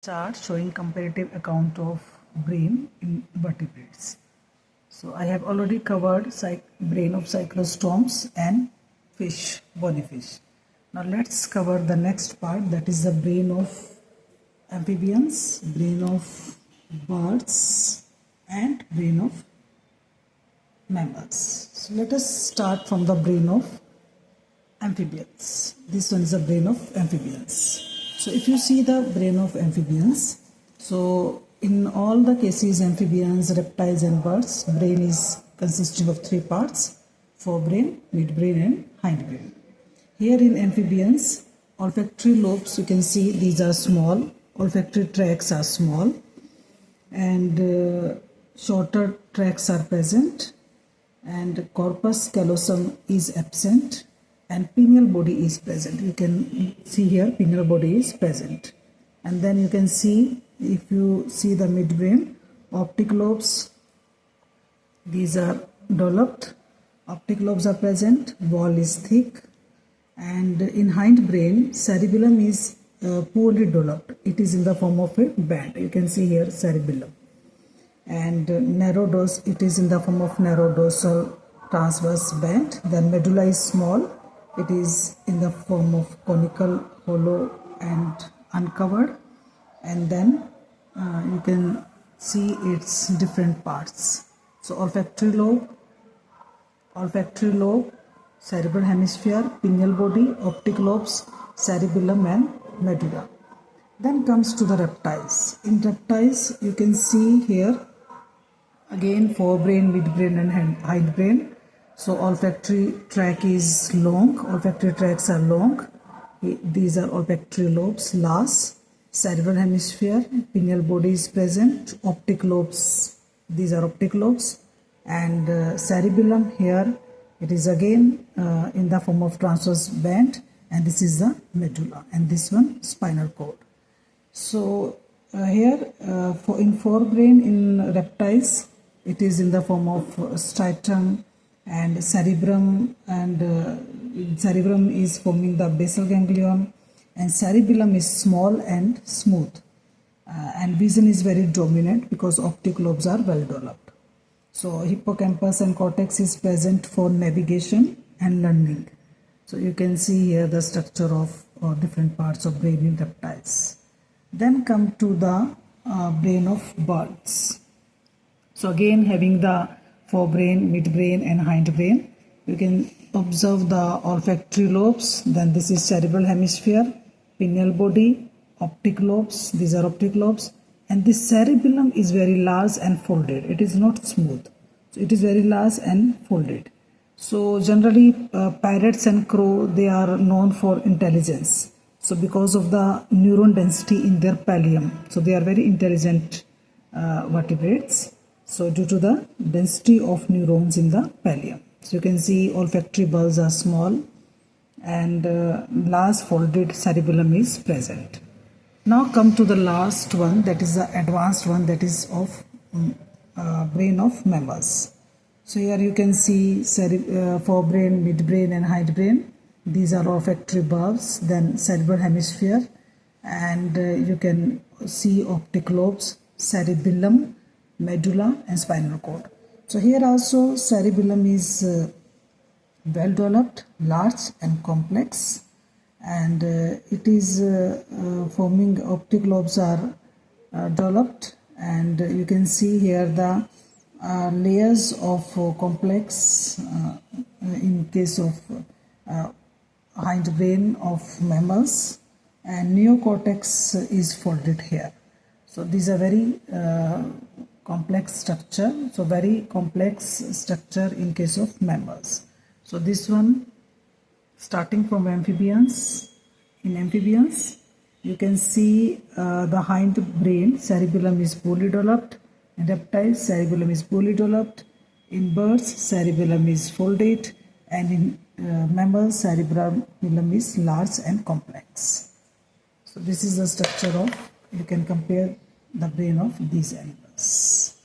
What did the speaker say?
Start showing comparative account of brain in vertebrates. So I have already covered brain of cyclostomes and fish, bony fish. Now let's cover the next part, that is the brain of amphibians, brain of birds and brain of mammals. So let us start from the brain of amphibians. This one is the brain of amphibians. So if you see the brain of amphibians, so in all the cases, amphibians, reptiles and birds, brain is consisting of three parts: forebrain, midbrain and hindbrain. Here in amphibians, olfactory lobes, you can see these are small, olfactory tracts are small, and shorter tracts are present, and corpus callosum is absent, and pineal body is present. You can see here pineal body is present. And then you can see, if you see the midbrain, optic lobes, these are developed, optic lobes are present, wall is thick, and in hindbrain cerebellum is poorly developed. It is in the form of a band. You can see here cerebellum. And narrow dorsal, it is in the form of narrow dorsal transverse band. Then medulla is small. It is in the form of conical, hollow and uncovered. And then you can see its different parts. So olfactory lobe, cerebral hemisphere, pineal body, optic lobes, cerebellum and medulla. Then comes to the reptiles. In reptiles, you can see here again forebrain, midbrain and hindbrain. So olfactory tract is long, olfactory tracts are long. These are olfactory lobes, large, cerebral hemisphere, pineal body is present, optic lobes, these are optic lobes, and cerebellum here, it is again in the form of transverse band, and this is the medulla, and this one spinal cord. So here in forebrain in reptiles, it is in the form of striatum and cerebrum, and cerebrum is forming the basal ganglion, and cerebellum is small and smooth, and vision is very dominant because optic lobes are well developed. So hippocampus and cortex is present for navigation and learning. So you can see here the structure of different parts of brain in reptiles. Then come to the brain of birds. So again, having the forebrain, midbrain and hindbrain, you can observe the olfactory lobes. Then this is cerebral hemisphere, pineal body, optic lobes, these are optic lobes, and this cerebellum is very large and folded. It is not smooth. So it is very large and folded. So generally parrots and crow, they are known for intelligence. So because of the neuron density in their pallium, so they are very intelligent vertebrates. So due to the density of neurons in the pallium. So you can see olfactory bulbs are small, and large folded cerebellum is present. Now come to the last one, that is the advanced one, that is of brain of mammals. So here you can see forebrain, midbrain and hindbrain. These are olfactory bulbs, then cerebral hemisphere, and you can see optic lobes, cerebellum, medulla and spinal cord. So here also cerebellum is well developed, large and complex, and it is forming, optic lobes are developed, and you can see here the layers of complex in case of hindbrain of mammals, and neocortex is folded here. So these are very complex structure, so very complex structure in case of mammals. So this one, starting from amphibians, in amphibians you can see the hindbrain cerebellum is poorly developed, in reptiles cerebellum is poorly developed, in birds cerebellum is folded, and in mammals cerebellum is large and complex. So this is the structure of, you can compare the brain of these animals.